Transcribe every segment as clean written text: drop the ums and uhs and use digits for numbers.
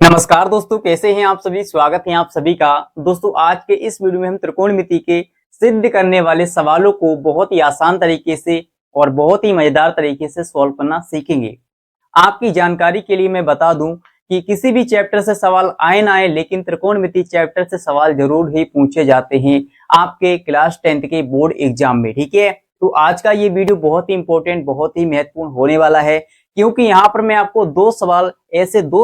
नमस्कार दोस्तों, कैसे हैं आप सभी। स्वागत है आप सभी का। दोस्तों, आज के इस वीडियो में हम त्रिकोणमिति के सिद्ध करने वाले सवालों को बहुत ही आसान तरीके से और बहुत ही मजेदार तरीके से सॉल्व करना सीखेंगे। आपकी जानकारी के लिए मैं बता दूं कि किसी भी चैप्टर से सवाल आए ना आए, लेकिन त्रिकोणमिति चैप्टर से सवाल जरूर ही पूछे जाते हैं आपके क्लास 10th के बोर्ड एग्जाम में। ठीक है, तो आज का ये वीडियो बहुत ही इंपॉर्टेंट, बहुत ही महत्वपूर्ण होने वाला है, क्योंकि यहाँ पर मैं आपको दो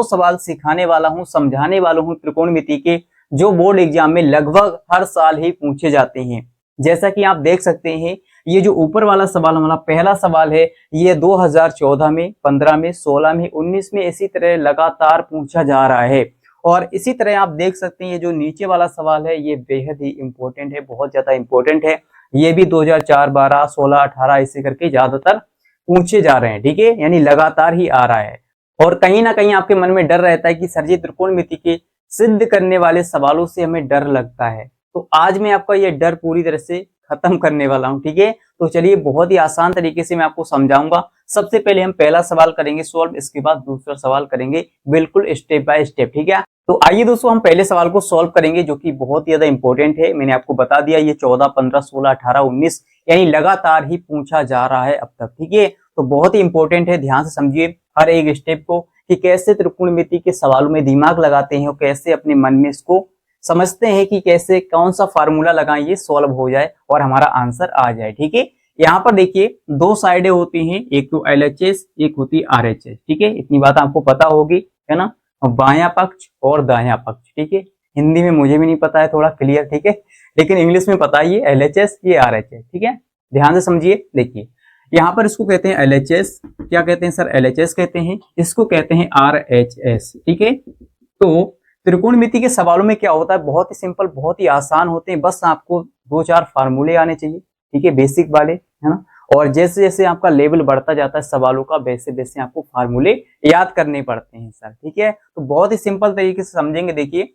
सवाल सिखाने वाला हूँ, समझाने वाला हूँ त्रिकोणमिति के, जो बोर्ड एग्जाम में लगभग हर साल ही पूछे जाते हैं। जैसा कि आप देख सकते हैं, ये जो ऊपर वाला सवाल हमारा पहला सवाल है, ये 2014 में, 15 में, 16 में, 19 में इसी तरह लगातार पूछा जा रहा है। और इसी तरह आप देख सकते हैं, ये जो नीचे वाला सवाल है ये बेहद ही इंपॉर्टेंट है, बहुत ज्यादा इंपॉर्टेंट है। ये भी 2004, 12, 16, 18 ऐसे करके ज्यादातर पूछे जा रहे हैं। ठीक है, यानी लगातार ही आ रहा है। और कहीं ना कहीं आपके मन में डर रहता है कि सर जी, त्रिकोणमिति के सिद्ध करने वाले सवालों से हमें डर लगता है। तो आज मैं आपका ये डर पूरी तरह से खत्म करने वाला हूं। ठीक है, तो चलिए बहुत ही आसान तरीके से मैं आपको समझाऊंगा। सबसे पहले हम पहला सवाल करेंगे सॉल्व, इसके बाद दूसरा सवाल करेंगे बिल्कुल स्टेप बाय स्टेप। ठीक है, तो आइए दोस्तों, हम पहले सवाल को सॉल्व करेंगे, जो कि बहुत ही ज्यादा इंपॉर्टेंट है। मैंने आपको बता दिया, ये 14, 15, 16, 18, 19 यानी लगातार ही पूछा जा रहा है अब तक। ठीक है, तो बहुत ही इंपॉर्टेंट है, ध्यान से समझिए हर एक स्टेप को, कि कैसे त्रिकोणमिति के सवालों में दिमाग लगाते हैं और कैसे अपने मन में इसको समझते हैं कि कैसे कौन सा फार्मूला लगाएं ये सॉल्व हो जाए और हमारा आंसर आ जाए। ठीक है, यहाँ पर देखिए दो साइडें होती हैं, एक तो LHS, एक होती है RHS। ठीक है, इतनी बात आपको पता होगी, है ना। बायां पक्ष और दायां पक्ष। ठीक है, हिंदी में मुझे भी नहीं पता है थोड़ा क्लियर। ठीक है, लेकिन इंग्लिश में पता है, ये LHS, ये RHS। ठीक है, ध्यान से समझिए। देखिए यहाँ पर इसको कहते हैं LHS। क्या कहते हैं सर? LHS कहते हैं। इसको कहते हैं RHS। ठीक है, तो त्रिकोणमिति के सवालों में क्या होता है, बहुत ही सिंपल, बहुत ही आसान होते हैं। बस आपको दो चार फार्मूले आने चाहिए। ठीक है, बेसिक वाले, है ना। और जैसे जैसे आपका लेवल बढ़ता जाता है सवालों का, वैसे वैसे आपको फार्मूले याद करने पड़ते हैं सर। ठीक है, तो बहुत ही सिंपल तरीके से समझेंगे। देखिए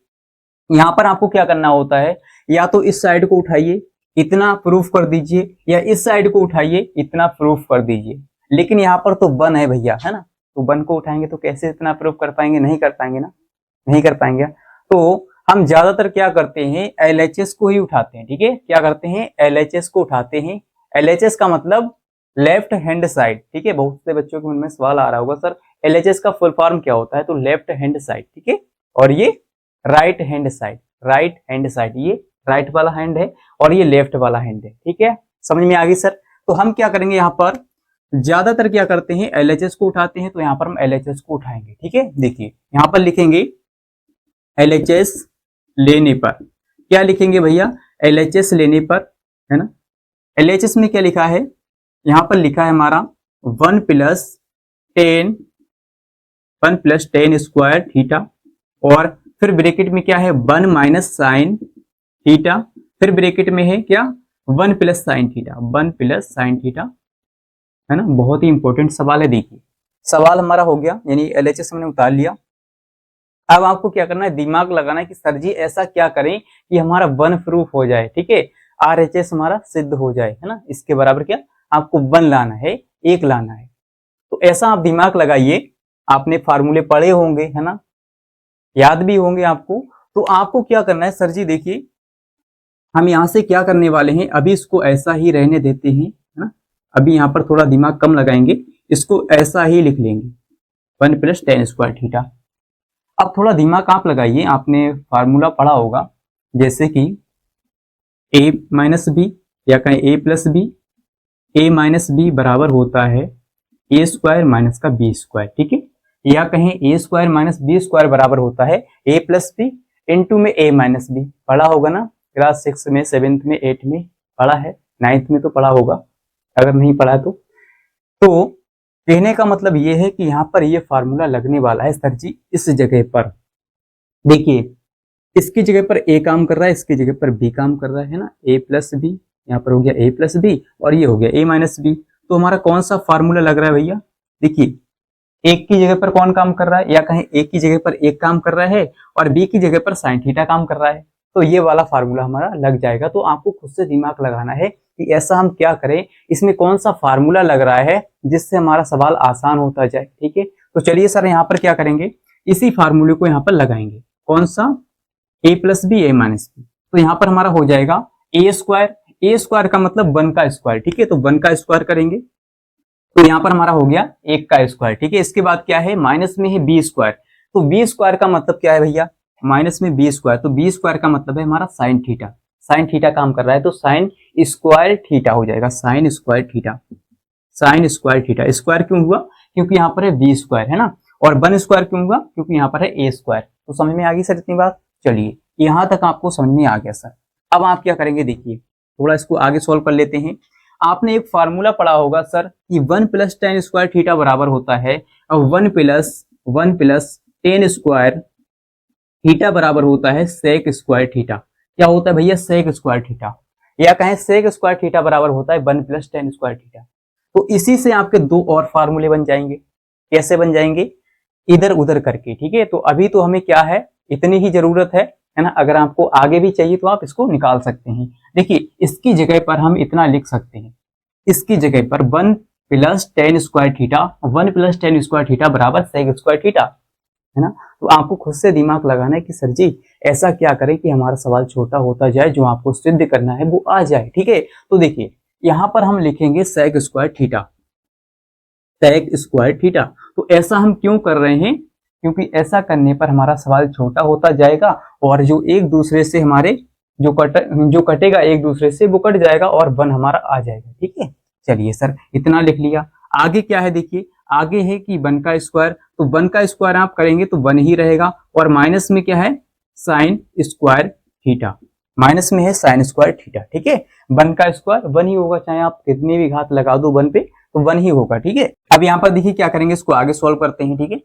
यहाँ पर आपको क्या करना होता है, या तो इस साइड को उठाइए, इतना प्रूफ कर दीजिए, या इस साइड को उठाइए, इतना प्रूफ कर दीजिए। लेकिन यहाँ पर तो वन है भैया, है ना, तो वन को उठाएंगे तो कैसे इतना प्रूफ कर पाएंगे? नहीं कर पाएंगे ना, नहीं कर पाएंगे। तो हम ज्यादातर क्या करते हैं, LHS को ही उठाते हैं। ठीक है, क्या करते हैं? LHS को उठाते हैं। LHS का मतलब लेफ्ट हैंड साइड। ठीक है, बहुत से बच्चों के मन में सवाल आ रहा होगा, सर LHS का फुल फॉर्म क्या होता है? तो लेफ्ट हैंड साइड। ठीक है, और ये right hand side, right hand side, ये राइट वाला हैंड है और ये लेफ्ट वाला हैंड है। ठीक है, समझ में आ गई सर। तो हम क्या करेंगे, यहाँ पर ज्यादातर क्या करते हैं, LHS को उठाते हैं, तो यहाँ पर हम LHS को उठाएंगे। ठीक है, देखिए यहाँ पर लिखेंगे LHS लेने पर, क्या लिखेंगे भैया? LHS लेने पर, है ना। LHS में क्या लिखा है, यहाँ पर लिखा है हमारा 1 + 10 स्क्वायर थीटा, और फिर ब्रैकेट में क्या है, 1 माइनस साइन थीटा, फिर ब्रैकेट में है क्या, 1 + साइन थीटा, 1 + साइन थीटा, है ना। बहुत ही इंपॉर्टेंट सवाल है। देखिए सवाल हमारा हो गया, यानी LHS हमने उतार लिया। अब आपको क्या करना है, दिमाग लगाना है कि सर जी ऐसा क्या करें कि हमारा वन प्रूफ हो जाए। ठीक है, RHS हमारा सिद्ध हो जाए, है ना। इसके बराबर क्या आपको वन लाना है, एक लाना है। तो ऐसा आप दिमाग लगाइए, आपने फार्मूले पढ़े होंगे, है ना, याद भी होंगे आपको। तो आपको क्या करना है, सर जी देखिए हम यहाँ से क्या करने वाले हैं, अभी इसको ऐसा ही रहने देते हैं, है ना। अभी यहाँ पर थोड़ा दिमाग कम लगाएंगे, इसको ऐसा ही लिख लेंगे, 1 + 10 स्क्वायर थीटा। अब थोड़ा दिमाग आप लगाइए, आपने फार्मूला पढ़ा होगा, जैसे कि a माइनस बी, या कहें a + b, a minus b बराबर होता है a स्क्वायर माइनस का b स्क्वायर। ठीक है, या कहें a square minus b square बराबर होता है a + b इंटू में a माइनस b। पढ़ा होगा ना, क्लास 6 में, 7th में, 8th में पढ़ा है, 9th में तो पढ़ा होगा, अगर नहीं पढ़ा तो कहने का मतलब ये है कि यहाँ पर ये फार्मूला लगने वाला है सर जी इस जगह पर। देखिए इसकी जगह पर a काम कर रहा है, इसकी जगह पर b काम कर रहा है ना, a + b, यहाँ पर हो गया a + b और ये हो गया a माइनस b। तो हमारा कौन सा फार्मूला लग रहा है भैया? देखिए एक की जगह पर कौन काम कर रहा है, या कहें एक की जगह पर एक काम कर रहा है और बी की जगह पर साइन थीटा काम कर रहा है, तो ये वाला फार्मूला हमारा लग जाएगा। तो आपको खुद से दिमाग लगाना है कि ऐसा हम क्या करें, इसमें कौन सा फार्मूला लग रहा है जिससे हमारा सवाल आसान होता जाए। ठीक है, तो चलिए सर यहाँ पर क्या करेंगे, इसी फार्मूले को यहाँ पर लगाएंगे, कौन सा, a plus b a minus b. तो यहाँ पर हमारा हो जाएगा ए स्क्वायर का मतलब 1 का स्क्वायर, ठीक है, तो 1 का स्क्वायर करेंगे तो यहाँ पर हमारा हो गया 1 का स्क्वायर, ठीक है। इसके बाद क्या है, माइनस में है बी स्क्वायर, तो बी स्क्वायर का मतलब क्या है भैया, माइनस में बी स्क्वायर, तो बी स्क्वायर का मतलब है हमारा साइन थीटा, साइन थीटा काम कर रहा है तो साइन स्क्वायर थीटा हो जाएगा, sine square theta, sine square theta. Square क्यों हुआ, क्योंकि यहाँ पर है बी स्क्वायर, है ना, और 1 स्क्वायर क्यों हुआ, क्योंकि यहाँ पर है ए स्क्वायर। तो समझ में आ गई सर इतनी बात, चलिए यहाँ तक आपको समझ में आ गया सर। अब आप क्या करेंगे, देखिए थोड़ा इसको आगे सॉल्व कर लेते हैं। आपने एक फार्मूला पढ़ा होगा सर कि 1 प्लस टेन स्क्वायर थीटा बराबर होता है और 1 प्लस टेन स्क्वायर थीटा बराबर होता है सेक स्क्वायर थीटा। क्या होता है भैया, सेक स्क्वायर थीटा, या कहें सेक स्क्वायर थीटा बराबर होता है 1 प्लस टेन स्क्वायर थीटा। तो इसी से आपके दो और फार्मूले बन जाएंगे। कैसे बन जाएंगे, इधर उधर करके, ठीक है। तो अभी तो हमें क्या है, इतनी ही जरूरत है ना। अगर आपको आगे भी चाहिए तो आप इसको निकाल सकते हैं। देखिए इसकी जगह पर हम इतना लिख सकते हैं, इसकी जगह पर 1 plus ten square theta, 1 plus ten square theta बराबर सेक स्क्वायर थीटा, है ना। तो आपको खुद से दिमाग लगाना है कि सर जी ऐसा क्या करें कि हमारा सवाल छोटा होता जाए, जो आपको सिद्ध करना है वो आ जाए, ठीक है। तो देखिए यहां पर हम लिखेंगे sec square theta, sec square theta. तो ऐसा हम क्यों कर रहे हैं, क्योंकि ऐसा करने पर हमारा सवाल छोटा होता जाएगा और जो एक दूसरे से हमारे जो कटेगा एक दूसरे से वो कट जाएगा और 1 हमारा आ जाएगा, ठीक है। चलिए सर इतना लिख लिया। आगे क्या है, देखिए आगे है कि 1 का स्क्वायर, तो 1 का स्क्वायर आप करेंगे तो 1 ही रहेगा, और माइनस में क्या है, साइन स्क्वायर थीटा, माइनस में है साइन स्क्वायर थीटा, ठीक है। 1 का स्क्वायर 1 ही होगा, चाहे आप कितनी भी घात लगा दो 1 पे तो 1 ही होगा, ठीक है। अब यहाँ पर देखिए क्या करेंगे, इसको आगे सॉल्व करते हैं, ठीक है।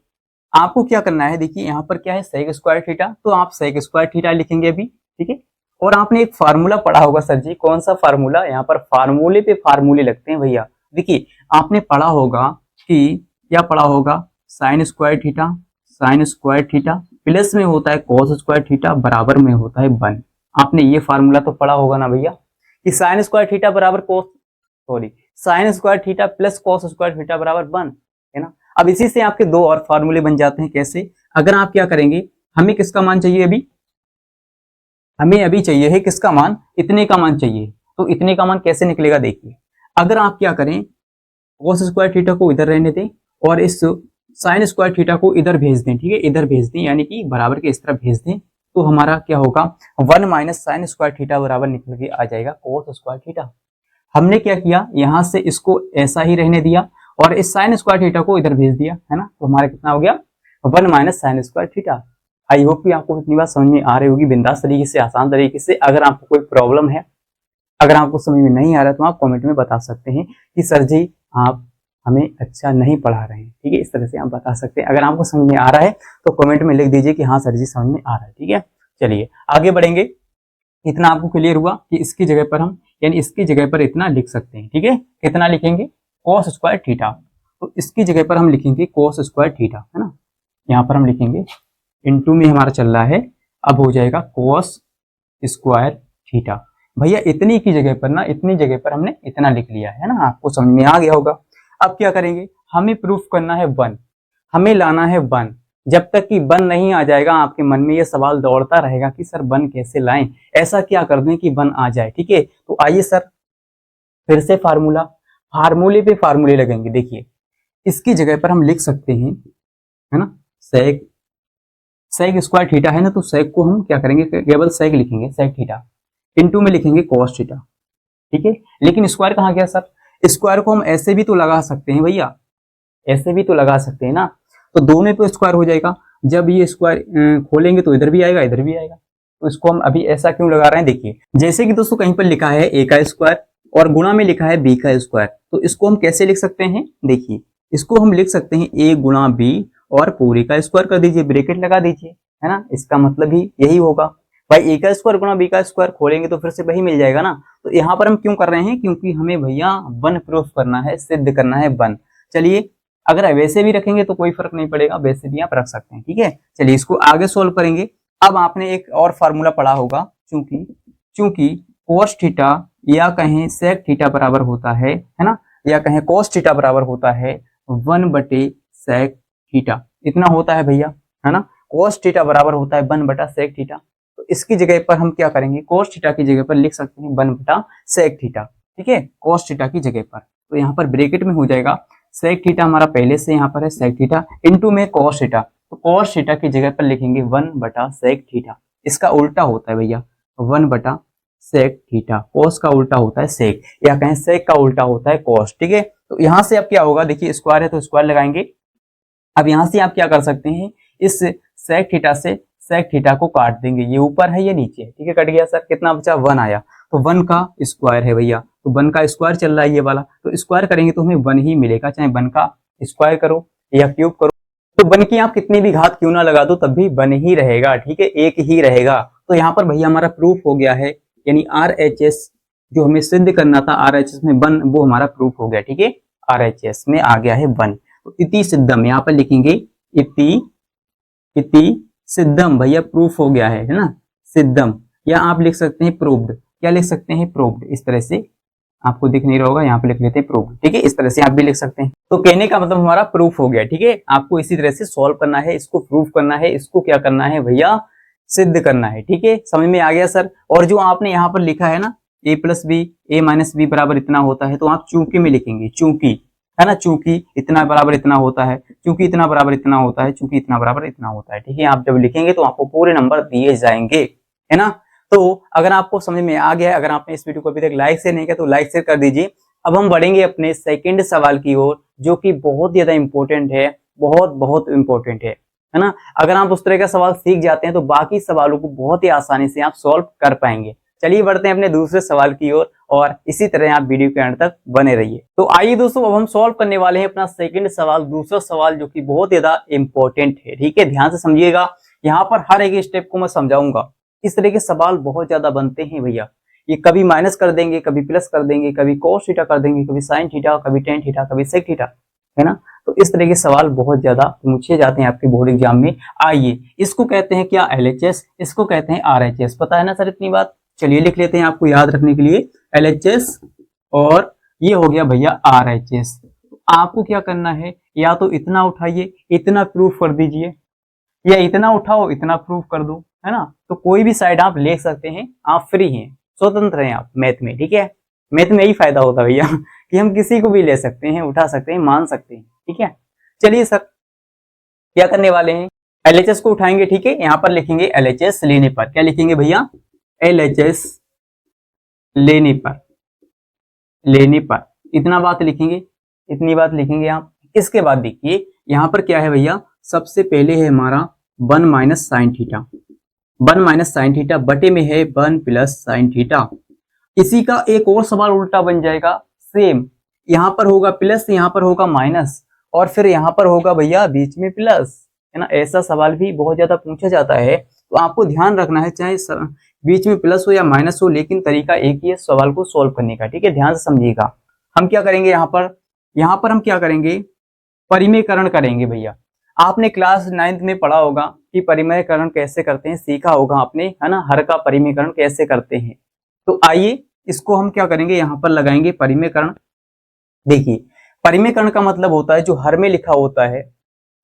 आपको क्या करना है, देखिए यहाँ पर क्या है सेक स्क्वायर थीटा, तो आप सेक स्क्वायर थीटा लिखेंगे अभी, ठीक है। और आपने एक फार्मूला पढ़ा होगा सर जी, कौन सा फार्मूला, यहाँ पर फार्मूले पे फार्मूले लगते हैं भैया। देखिए आपने पढ़ा होगा कि क्या पढ़ा होगा, sine square theta, sine square theta plus में होता है कॉस स्क्वायर थीटा बराबर में होता है 1। आपने ये फार्मूला तो पढ़ा होगा ना भैया कि साइन स्क्वायर थीटा बराबर sine square theta plus cos square theta बराबर 1, है ना। अब इसी से आपके दो और फार्मूले बन जाते हैं। कैसे, अगर आप क्या करेंगे, हमें किसका मान चाहिए अभी, हमें अभी चाहिए है किसका मान, इतने का मान चाहिए। तो इतने का मान कैसे निकलेगा, देखिए अगर आप क्या करें, कॉस स्क्वायर थीटा को इधर रहने दें और इस साइन स्क्वायर थीटा को इधर भेज दें, ठीक है, इधर भेज दें, यानी कि बराबर के इस तरफ भेज दें, तो हमारा क्या होगा 1 माइनस साइन स्क्वायर थीटा बराबर निकल के आ जाएगा कॉस स्क्वायर थीटा। हमने क्या किया, यहां से इसको ऐसा ही रहने दिया और इस साइन स्क्वायर थीटा को इधर भेज दिया, है ना। तो हमारा कितना हो गया 1 minus sine square theta. I hope कि आपको इतनी बात समझ में आ रही होगी, बिंदास तरीके से, आसान तरीके से। अगर आपको कोई प्रॉब्लम है, अगर आपको समझ में नहीं आ रहा है तो आप कमेंट में बता सकते हैं कि सर जी आप हमें अच्छा नहीं पढ़ा रहे हैं, ठीक है। इस तरह से आप बता सकते हैं। अगर आपको समझ में आ रहा है तो कमेंट में लिख दीजिए कि हाँ सर जी समझ में आ रहा है, ठीक है। चलिए आगे बढ़ेंगे। इतना आपको क्लियर हुआ कि इसकी जगह पर हम, यानी इसकी जगह पर इतना लिख सकते हैं, ठीक है। कितना लिखेंगे, कॉस स्क्वायर थीटा, तो इसकी जगह पर हम लिखेंगे कॉस स्क्वायर थीटा, है ना। यहाँ पर हम लिखेंगे इनटू में हमारा चल रहा है, अब हो जाएगा कॉस स्क्वायर थीटा। भैया इतनी की जगह पर ना, इतनी जगह पर हमने इतना लिख लिया है ना, आपको समझ में आ गया होगा। अब क्या करेंगे, हमें प्रूफ करना है 1, हमें लाना है 1। जब तक कि 1 नहीं आ जाएगा आपके मन में ये सवाल दौड़ता रहेगा कि सर 1 कैसे लाएं, ऐसा क्या कर दें कि 1 आ जाए, ठीक है। तो आइए सर फिर से फार्मूले पे फार्मूले लगेंगे। देखिए इसकी जगह पर हम लिख सकते हैं, है ना, सेक स्क्वायर थीटा है ना, तो सेक को हम क्या करेंगे, केवल सेक लिखेंगे, सेक थीटा, इनटू में लिखेंगे कॉस थीटा, ठीक है। लेकिन स्क्वायर कहाँ गया सर, स्क्वायर को हम ऐसे भी तो लगा सकते हैं भैया, ऐसे भी तो लगा सकते हैं ना, तो दोनों पे स्क्वायर हो जाएगा। जब ये स्क्वायर खोलेंगे तो इधर भी आएगा इधर भी आएगा, तो इसको हम अभी ऐसा क्यों लगा रहे हैं, देखिए जैसे कि दोस्तों कहीं पर लिखा है a का स्क्वायर और गुणा में लिखा है b का स्क्वायर, तो इसको हम कैसे लिख सकते हैं, देखिए इसको हम लिख सकते हैं a गुणा b और पूरे का स्क्वायर कर दीजिए, ब्रैकेट लगा दीजिए, है ना। इसका मतलब ही यही होगा भाई, a का स्क्वायर गुणा b का स्क्वायर खोलेंगे तो फिर से वही मिल जाएगा ना। तो यहाँ पर हम क्यों कर रहे हैं, क्योंकि हमें भैया 1 प्रूफ करना है, सिद्ध करना है 1। चलिए अगर वैसे भी रखेंगे तो कोई फर्क नहीं पड़ेगा, वैसे भी आप रख सकते हैं, ठीक है। चलिए इसको आगे सोल्व करेंगे। अब आपने एक और फार्मूला पढ़ा होगा, चूंकि कोस थीटा या कहें सेक थीटा बराबर होता है ना, या कहें कोस थीटा बराबर होता है 1/सेक थीटा, इतना होता है भैया, है ना। cos थीटा बराबर होता है 1 बटा sec थीटा। तो इसकी जगह पर हम क्या करेंगे, cos थीटा की जगह पर लिख सकते हैं 1 बटा sec थीटा, ठीक है, cos थीटा की जगह पर। तो यहाँ पर ब्रैकेट में हो जाएगा sec थीटा हमारा पहले से यहाँ पर है sec थीटा इंटू में cos थीटा। तो cos थीटा की जगह पर लिखेंगे 1 बटा sec थीटा। इसका उल्टा होता है भैया 1 बटा sec थीटा। cos का उल्टा होता है sec, या कहें sec का उल्टा होता है cos, ठीक है। तो यहाँ से अब क्या होगा, देखिए स्क्वायर है तो स्क्वायर लगाएंगे। अब यहाँ से आप क्या कर सकते हैं, इस sec थीटा से sec थीटा को काट देंगे, ये ऊपर है ये नीचे है, ठीक है, कट गया सर, कितना बचा 1 आया। तो 1 का स्क्वायर है भैया, तो 1 का स्क्वायर चल रहा है ये वाला, तो स्क्वायर करेंगे तो हमें 1 ही मिलेगा, चाहे 1 का स्क्वायर करो या क्यूब करो। तो 1 की आप कितनी भी घात क्यों ना लगा दो तब भी 1 ही रहेगा, ठीक है, एक ही रहेगा। तो यहाँ पर भैया हमारा प्रूफ हो गया है, यानी RHS जो हमें सिद्ध करना था RHS में 1, वो हमारा प्रूफ हो गया, ठीक है, RHS में आ गया है 1। तो इति सिद्धम यहाँ पर लिखेंगे इति सिद्धम, भैया प्रूफ हो गया है ना, सिद्धम, या आप लिख सकते हैं प्रूव्ड। क्या लिख सकते हैं, प्रूव्ड। इस तरह से आपको दिख नहीं रहा होगा, यहाँ पे लिख लेते हैं प्रूव्ड, ठीक है, इस तरह से आप भी लिख सकते हैं। तो कहने का मतलब हमारा प्रूफ हो गया, ठीक है। आपको इसी तरह से सॉल्व करना है, इसको प्रूफ करना है, इसको क्या करना है भैया, सिद्ध करना है, ठीक है। समझ में आ गया सर। और जो आपने यहाँ पर लिखा है ना a plus b a minus b बराबर इतना होता है, तो आप चूंकि में लिखेंगे, चूंकि, है ना, चूंकि इतना बराबर इतना होता है, चूंकि इतना बराबर इतना होता है, चूंकि इतना बराबर इतना होता है, ठीक है। आप जब लिखेंगे तो आपको पूरे नंबर दिए जाएंगे, है ना। तो अगर आपको समझ में आ गया है, अगर आपने इस वीडियो को अभी तक लाइक शेयर नहीं किया तो लाइक शेयर कर दीजिए। अब हम बढ़ेंगे अपने सेकंड सवाल की ओर, जो कि बहुत ज्यादा इंपॉर्टेंट है, बहुत बहुत इंपॉर्टेंट है ना। अगर आप उस तरह का सवाल सीख जाते हैं तो बाकी सवालों को बहुत ही आसानी से आप सॉल्व कर पाएंगे। चलिए बढ़ते हैं अपने दूसरे सवाल की ओर, और इसी तरह आप वीडियो के अंत तक बने रहिए। तो आइए दोस्तों, अब हम सॉल्व करने वाले हैं अपना सेकंड सवाल, दूसरा सवाल जो कि बहुत ज्यादा इंपॉर्टेंट है, ठीक है, ध्यान से समझिएगा। यहाँ पर हर एक स्टेप को मैं समझाऊंगा। इस तरह के सवाल बहुत ज्यादा बनते हैं भैया, ये कभी माइनस कर देंगे, कभी प्लस कर देंगे, कभी cos थीटा कर देंगे, कभी sin थीटा, कभी tan थीटा, कभी sec थीटा, है ना। तो इस तरह के सवाल बहुत ज्यादा पूछे जाते हैं आपके बोर्ड एग्जाम में। आइए, इसको कहते हैं क्या, LHS, इसको कहते हैं RHS, पता है ना सर इतनी बात। चलिए लिख लेते हैं आपको याद रखने के लिए, LHS और ये हो गया भैया RHS। आपको क्या करना है, या तो इतना उठाइए, इतना प्रूफ कर दीजिए, या इतना उठाओ, इतना प्रूफ कर दो, है ना। तो कोई भी साइड आप ले सकते हैं, आप फ्री हैं, स्वतंत्र हैं आप मैथ में, ठीक है। मैथ में यही फायदा होता है भैया कि हम किसी को भी ले सकते हैं, उठा सकते हैं, मान सकते हैं, ठीक है। चलिए सर क्या करने वाले हैं, LHS को उठाएंगे, ठीक है, यहाँ पर लिखेंगे LHS लेने पर, क्या लिखेंगे भैया, LHS लेने पर इतना बात लिखेंगे, इतनी बात लिखेंगे आप। इसके बाद देखिए यहाँ पर क्या है भैया, सबसे पहले है हमारा 1 minus sine theta, 1 minus sine theta बटे में है 1 प्लस साइन थीटा। इसी का एक और सवाल उल्टा बन जाएगा, सेम, यहाँ पर होगा प्लस, यहाँ पर होगा माइनस, और फिर यहाँ पर होगा भैया बीच में प्लस, है ना। ऐसा सवाल भी बहुत ज्यादा पूछा जाता है, तो आपको ध्यान रखना है, चाहे बीच में प्लस हो या माइनस हो, लेकिन तरीका एक ही है सवाल को सोल्व करने का, ठीक है, ध्यान से समझिएगा। हम क्या करेंगे यहाँ पर हम क्या करेंगे, परिमेयकरण करेंगे भैया। आपने क्लास 9th में पढ़ा होगा कि परिमेयकरण कैसे करते हैं, सीखा होगा आपने, है ना, हर का परिमेयकरण कैसे करते हैं। तो आइए इसको हम क्या करेंगे, यहाँ पर लगाएंगे परिमेयकरण। देखिए परिमेयकरण का मतलब होता है जो हर में लिखा होता है,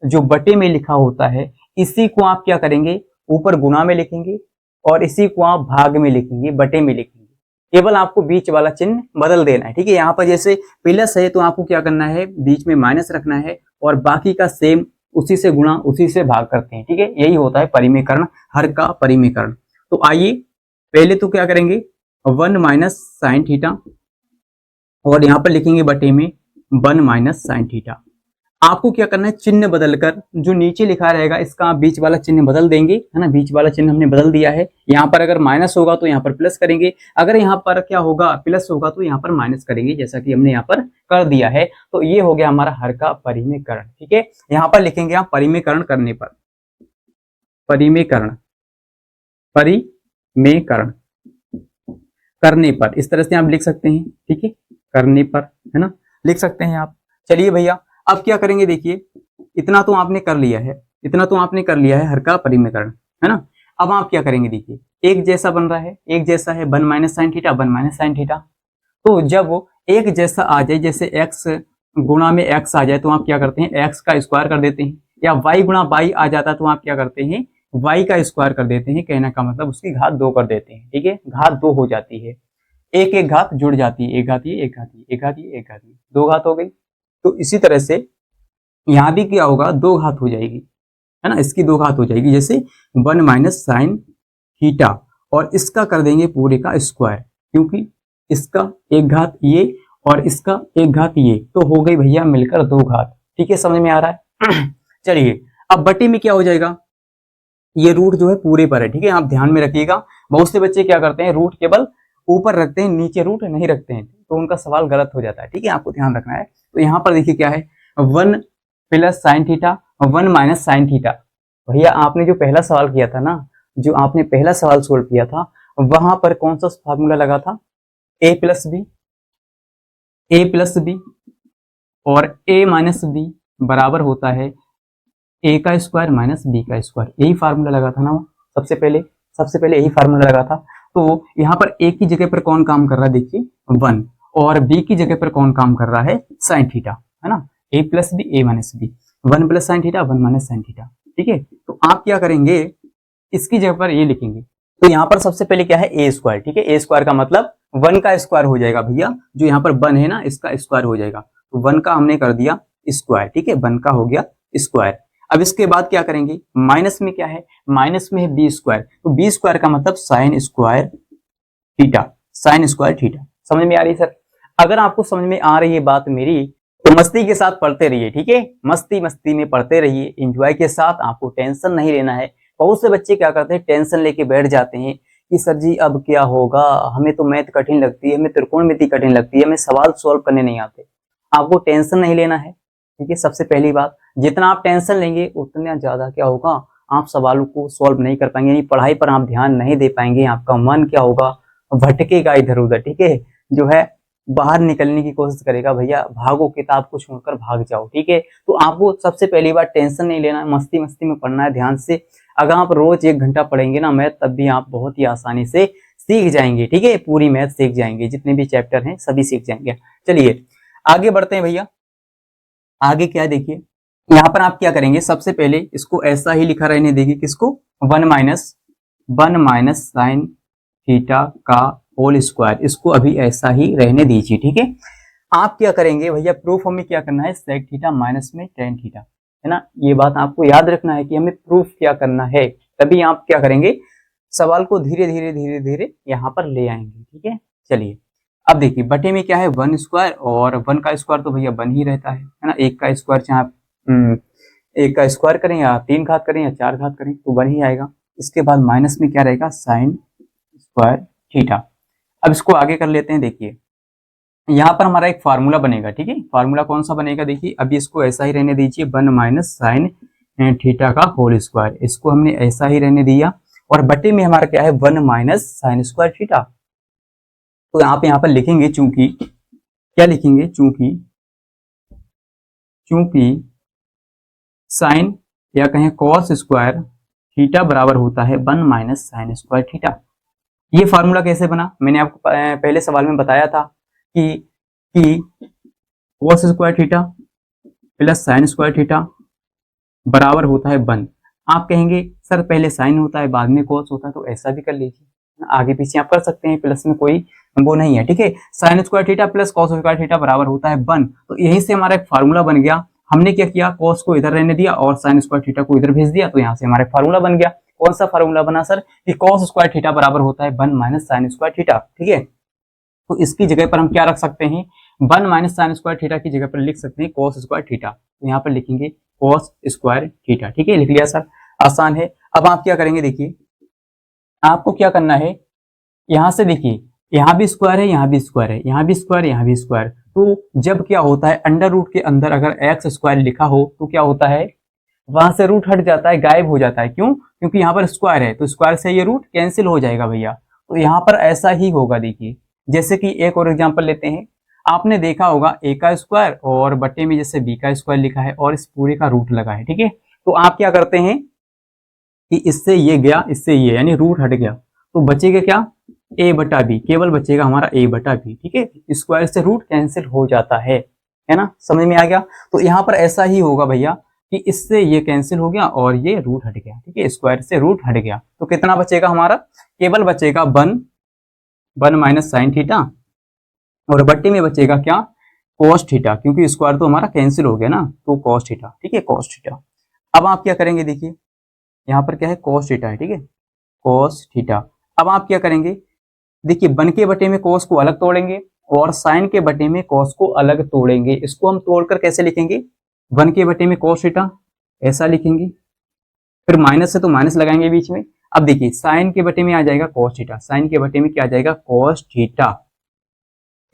जो बटे में लिखा होता है, इसी को आप क्या करेंगे, ऊपर गुणा में लिखेंगे, और इसी को आप भाग में लिखेंगे, बटे में लिखेंगे। केवल आपको बीच वाला चिन्ह बदल देना है, ठीक है। यहाँ पर जैसे प्लस है तो आपको क्या करना है, बीच में माइनस रखना है, और बाकी का सेम, उसी से गुणा उसी से भाग करते हैं, ठीक है। यही होता है परिमेयकरण, हर का परिमेयकरण। तो आइए पहले तो क्या करेंगे, 1 माइनस साइन थीटा, और यहाँ पर लिखेंगे बटे में 1 माइनस साइन थीटा। आपको क्या करना है, चिन्ह बदलकर जो नीचे लिखा रहेगा इसका आप बीच वाला चिन्ह बदल देंगे, है ना। बीच वाला चिन्ह हमने बदल दिया है। यहाँ पर अगर माइनस होगा तो यहाँ पर प्लस करेंगे, अगर यहाँ पर क्या होगा, प्लस होगा तो यहाँ पर माइनस करेंगे, जैसा कि हमने यहाँ पर कर दिया है। तो ये हो गया हमारा हर का परिमेयकरण, ठीक है। यहाँ पर लिखेंगे आप परिमेयकरण करने पर, परिमेयकरण करने पर, इस तरह से आप लिख सकते हैं, ठीक है, करने पर, है ना, लिख सकते हैं आप। चलिए भैया अब क्या करेंगे, देखिए इतना तो आपने कर लिया है, इतना तो आपने कर लिया है हर का परिमेयकरण, है ना। अब आप क्या करेंगे, देखिए एक जैसा बन रहा है, एक जैसा है 1 minus sine theta, 1 minus sine theta. तो जब वो एक जैसा आ जाए, जैसे x गुणा में x आ जाए, तो आप क्या करते हैं, x का स्क्वायर कर देते हैं, या y गुणा y आ जाता तो आप क्या करते हैं, y का स्क्वायर कर देते हैं, कहने का मतलब उसकी घात 2 कर देते हैं। ठीक है, घात 2 हो जाती है, एक एक घात जुड़ जाती है, एक घात ये, एक घात ये, एक घात ये, एक घात ये, 2 घात हो गई। तो इसी तरह से यहाँ भी क्या होगा, 2 घात हो जाएगी, है ना, इसकी 2 घात हो जाएगी, जैसे 1 माइनस साइन थीटा, और इसका कर देंगे पूरे का स्क्वायर, क्योंकि इसका एक घात ये और इसका एक घात ये, तो हो गई भैया मिलकर 2 घात। ठीक है, समझ में आ रहा है। चलिए, अब बटे में क्या हो जाएगा, ये रूट जो है पूरे पर है। ठीक है, आप ध्यान में रखिएगा, बहुत से बच्चे क्या करते हैं, रूट केवल ऊपर रखते हैं, नीचे रूट नहीं रखते हैं, तो उनका सवाल गलत हो जाता है। ठीक है, आपको ध्यान रखना है। तो यहाँ पर देखिए क्या है, 1 plus sine theta, 1 minus sine theta. भैया आपने जो पहला सवाल किया था ना, जो आपने पहला सवाल सोल्व किया था, वहां पर कौन सा फार्मूला लगा था, a प्लस बी और a माइनस बी बराबर होता है a का स्क्वायर माइनस b का स्क्वायर। यही फार्मूला लगा था ना, सबसे पहले यही फार्मूला लगा था। तो यहाँ पर a की जगह पर कौन काम कर रहा है, देखिए 1, और b की जगह पर कौन काम कर रहा है, साइन थीटा, है ना, a plus b, a minus b, 1 plus sine theta, 1 minus sine theta. ठीक है, तो आप क्या करेंगे, इसकी जगह पर ये लिखेंगे। तो यहाँ पर सबसे पहले क्या है, ए स्क्वायर। ठीक है, ए स्क्वायर का मतलब 1 का स्क्वायर हो जाएगा भैया, जो यहाँ पर 1 है ना, इसका स्क्वायर हो जाएगा, तो 1 का हमने कर दिया स्क्वायर। ठीक है, 1 का हो गया स्क्वायर। अब इसके बाद क्या करेंगे, माइनस में क्या है, माइनस में है बी स्क्वायर, तो बी स्क्वायर का मतलब sine square theta, sine square theta. समझ में आ रही है सर? अगर आपको समझ में आ रही है बात मेरी, तो मस्ती के साथ पढ़ते रहिए। ठीक है, मस्ती में पढ़ते रहिए, एंजॉय के साथ, आपको टेंशन नहीं लेना है। बहुत से बच्चे क्या करते हैं, टेंशन लेके बैठ जाते हैं कि सर जी अब क्या होगा, हमें तो मैथ कठिन लगती है, हमें त्रिकोणमिति कठिन लगती है, हमें सवाल सॉल्व करने नहीं आते। आपको टेंशन नहीं लेना है। ठीक है, सबसे पहली बात, जितना आप टेंशन लेंगे उतना ज्यादा क्या होगा, आप सवालों को सॉल्व नहीं कर पाएंगे, यानी पढ़ाई पर आप ध्यान नहीं दे पाएंगे, आपका मन क्या होगा, भटकेगा इधर उधर। ठीक है, जो है बाहर निकलने की कोशिश करेगा, भैया भागो, किताब को छोड़कर भाग जाओ। ठीक है, तो आपको सबसे पहली बार टेंशन नहीं लेना है, मस्ती में पढ़ना है, ध्यान से। अगर आप रोज 1 घंटा पढ़ेंगे ना मैथ, तब भी आप बहुत ही आसानी से सीख जाएंगे। ठीक है, पूरी मैथ सीख जाएंगे, जितने भी चैप्टर हैं सभी सीख जाएंगे। चलिए आगे बढ़ते हैं भैया। आगे क्या देखिए, यहाँ पर आप क्या करेंगे, सबसे पहले इसको ऐसा ही लिखा रहने देंगे, किसको, 1 माइनस साइन थीटा का होल स्क्वायर, इसको अभी ऐसा ही रहने दीजिए। ठीक है, आप क्या करेंगे भैया, प्रूफ हमें क्या करना है, सेक थीटा माइनस में टेन थीटा, है ना, ये बात आपको याद रखना है कि हमें प्रूफ क्या करना है, तभी आप क्या करेंगे, सवाल को धीरे धीरे यहाँ पर ले आएंगे। ठीक है, चलिए अब देखिए, बटे में क्या है, 1 स्क्वायर, और 1 का स्क्वायर तो भैया 1 ही रहता है ना, 1 का स्क्वायर चाहे 1 का स्क्वायर करें या 3 घात करें या 4 घात करें तो 1 ही आएगा। इसके बाद माइनस में क्या रहेगा, साइन स्क्वायर थीटा। अब इसको आगे कर लेते हैं। देखिए यहाँ पर हमारा एक फार्मूला बनेगा। ठीक है, फार्मूला कौन सा बनेगा, देखिए अभी इसको ऐसा ही रहने दीजिए, 1 माइनस साइन थीटा का होल स्क्वायर, इसको हमने ऐसा ही रहने दिया, और बटे में हमारा क्या है, 1 माइनस साइन स्क्वायर थीटा। तो आप यहाँ पर लिखेंगे, चूंकि क्या लिखेंगे, चूंकि साइन या कहें कॉस स्क्वायर थीटा बराबर होता है 1 माइनस साइन स्क्वायर थीटा। ये फार्मूला कैसे बना, मैंने आपको पहले सवाल में बताया था कि cos square theta plus sine square theta बराबर होता है 1। आप कहेंगे सर पहले साइन होता है बाद में कॉस होता है, तो ऐसा भी कर लीजिए, आगे पीछे आप कर सकते हैं, प्लस में कोई वो नहीं है। ठीक है, sine square theta plus cos square theta बराबर होता है 1। तो यहीं से हमारा एक फार्मूला बन गया। हमने क्या किया, कॉस को इधर रहने दिया और साइन स्क्वायर थीटा को इधर भेज दिया, तो यहाँ से हमारा फार्मूला बन गया। कौन सा फार्मूला बना सर, कि कॉस स्क्वायर थीटा बराबर होता है 1 माइनस साइन स्क्वायर थीटा। ठीक है, तो इसकी जगह पर हम क्या रख सकते हैं, 1 माइनस साइन स्क्वायर थीटा की जगह पर लिख सकते हैं कॉस स्क्वायर थीटा, तो यहाँ पर लिखेंगे कॉस स्क्वायर थीटा। ठीक है, लिख लिया सर, आसान है। अब आप क्या करेंगे, देखिए आपको क्या करना है, यहाँ से देखिए यहाँ भी स्क्वायर है, यहाँ भी स्क्वायर है, यहाँ भी स्क्वायर, यहाँ भी स्क्वायर, तो जब क्या होता है, अंडर रूट के अंदर अगर एक्स स्क्वायर लिखा हो तो क्या होता है, वहां से रूट हट जाता है, गायब हो जाता है। क्यों, क्योंकि यहाँ पर स्क्वायर है, तो स्क्वायर से ये रूट कैंसिल हो जाएगा भैया। तो यहाँ पर ऐसा ही होगा। देखिए जैसे कि एक और एग्जांपल लेते हैं, आपने देखा होगा a का स्क्वायर और बटे में जैसे b का स्क्वायर लिखा है और इस पूरे का रूट लगा है। ठीक है, तो आप क्या करते हैं कि इससे ये गया, इससे ये, यानी रूट हट गया, तो बचेगा क्या, a बटा b, केवल बचेगा हमारा a बटा b। ठीक है, स्क्वायर से रूट कैंसिल हो जाता है ना, समझ में आ गया। तो यहाँ पर ऐसा ही होगा भैया कि इससे ये कैंसिल हो गया और ये रूट हट गया, ठीक है, स्क्वायर से रूट हट गया। तो कितना बचेगा हमारा, केवल बचेगा 1 माइनस साइन थीटा, और बट्टे में बचेगा क्या, कॉस थीटा, क्योंकि स्क्वायर तो हमारा कैंसिल हो गया ना, तो कॉस थीटा, ठीक है, कॉस थीटा। अब आप क्या करेंगे, देखिए यहाँ पर क्या है, कॉस थीटा है, ठीक है, कॉस थीटा। अब आप क्या करेंगे, देखिए 1 के बटे में कॉस को अलग तोड़ेंगे और साइन के बटे में कॉस को अलग तोड़ेंगे। इसको हम तोड़कर कैसे लिखेंगे, 1 के बटे में कॉस थीटा ऐसा लिखेंगे, फिर माइनस है तो माइनस लगाएंगे बीच में। अब देखिए साइन के बटे में आ जाएगा कॉस थीटा, साइन के बटे में क्या आ जाएगा, कॉस थीटा।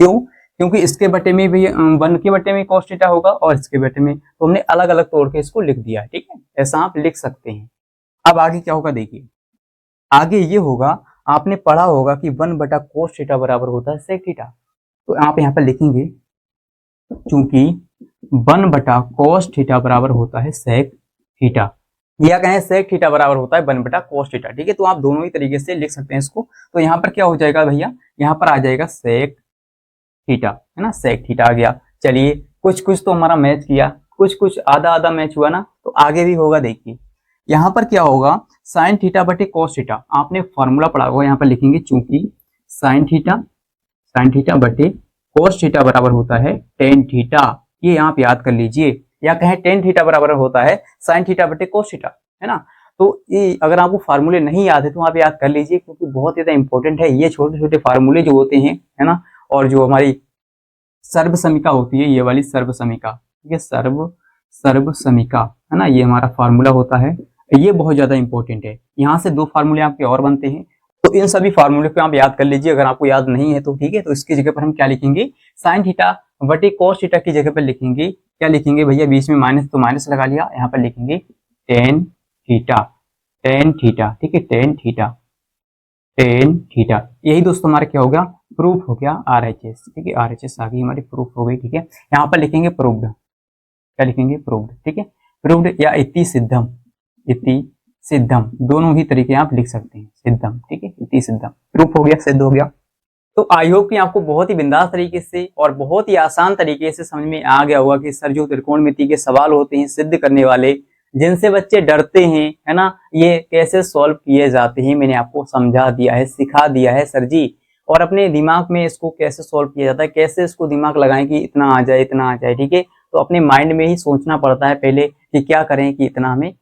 क्यों, क्योंकि इसके बटे में भी 1 के बटे में कॉस थीटा होगा और इसके बटे में, तो हमने अलग अलग तोड़ के इसको लिख दिया है, ठीक है, ऐसा आप लिख सकते हैं। अब आगे क्या होगा, देखिए आगे ये होगा, आपने पढ़ा होगा कि 1 बटा कोस थीटा बराबर होता है सेक थीटा। तो आप यहाँ पर लिखेंगे चूंकि 1 बटा कोस थीटा बराबर होता है सेक थीटा, या कहें सेक थीटा बराबर होता है 1 बटा कोस थीटा, ठीक है। तो आप दोनों ही तरीके से लिख सकते हैं इसको। तो यहाँ पर क्या हो जाएगा भैया, यहाँ पर आ जाएगा सेक थीटा, है ना, सेक थीटा आ गया। चलिए कुछ कुछ तो हमारा मैच किया, कुछ कुछ आधा आधा मैच हुआ ना, तो आगे भी होगा। देखिए यहाँ पर क्या होगा, साइन थीटा बटे कॉस थीटा, आपने फॉर्मूला पढ़ा होगा, यहाँ पर लिखेंगे चूंकि साइन थीटा बटे कॉस थीटा बराबर होता है टेन थीटा, ये आप याद कर लीजिए, या कहें टेन थीटा बराबर होता है साइन थीटा बटे कॉस थीटा, है ना। तो ये अगर आपको फार्मूले नहीं याद है तो आप याद कर लीजिए, क्योंकि बहुत ज्यादा इंपॉर्टेंट है ये छोटे छोटे फार्मूले जो होते हैं, है ना। और जो हमारी सर्व समीका होती है, ये वाली सर्व समीका, ठीक है, सर्व समीका, है ना, ये हमारा फार्मूला होता है, ये बहुत ज्यादा इंपॉर्टेंट है। यहाँ से 2 फार्मूले आपके और बनते हैं, तो इन सभी फार्मूले को आप याद कर लीजिए। अगर आपको याद नहीं है तो ठीक है, तो इसकी जगह पर हम क्या लिखेंगे, साइन थीटा बटे कॉस थीटा की जगह पर लिखेंगे, क्या लिखेंगे भैया, बीच में माइनस तो माइनस लगा लिया, यहाँ पर लिखेंगे टेन थीटा, ठीक है, टेन थीटा। यही दोस्तों हमारा क्या हो गया, प्रूफ हो गया RHS, ठीक है, RHS आ गई हमारी, प्रूफ हो गई, ठीक है। यहाँ पर लिखेंगे प्रूव्ड, क्या लिखेंगे, प्रूव्ड, ठीक है, प्रूव्ड या इति सिद्धम, दोनों ही तरीके आप लिख सकते हैं, सिद्धम, ठीक है, इति सिद्धम, प्रूफ हो गया, सिद्ध हो गया। तो आई होप कि आपको बहुत ही बिंदास तरीके से और बहुत ही आसान तरीके से समझ में आ गया होगा कि सर जो त्रिकोणमिति के सवाल होते हैं सिद्ध करने वाले, जिनसे बच्चे डरते हैं, है ना, ये कैसे सॉल्व किए जाते हैं, मैंने आपको समझा दिया है, सिखा दिया है सर जी। और अपने दिमाग में इसको कैसे सॉल्व किया जाता है, कैसे इसको दिमाग लगाएं कि इतना आ जाए, इतना आ जाए, ठीक है। तो अपने माइंड में ही सोचना पड़ता है पहले कि क्या करें कि इतना हमें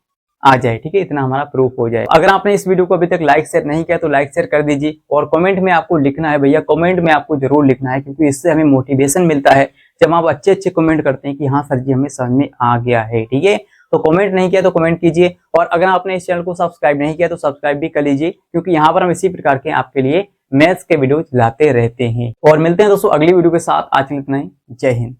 आ जाए, ठीक है, इतना हमारा प्रूफ हो जाए। अगर आपने इस वीडियो को अभी तक लाइक शेयर नहीं किया तो लाइक शेयर कर दीजिए, और कमेंट में आपको लिखना है भैया, कमेंट में आपको जरूर लिखना है, क्योंकि इससे हमें मोटिवेशन मिलता है जब आप अच्छे अच्छे कमेंट करते हैं कि हाँ सर जी हमें समझ में आ गया है, ठीक है। तो कमेंट नहीं किया तो कमेंट कीजिए, और अगर आपने इस चैनल को सब्सक्राइब नहीं किया तो सब्सक्राइब भी कर लीजिए, क्योंकि यहाँ पर हम इसी प्रकार के आपके लिए मैथ्स के वीडियो लाते रहते हैं। और मिलते हैं दोस्तों अगली वीडियो के साथ, आज के लिए इतना ही, जय हिंद।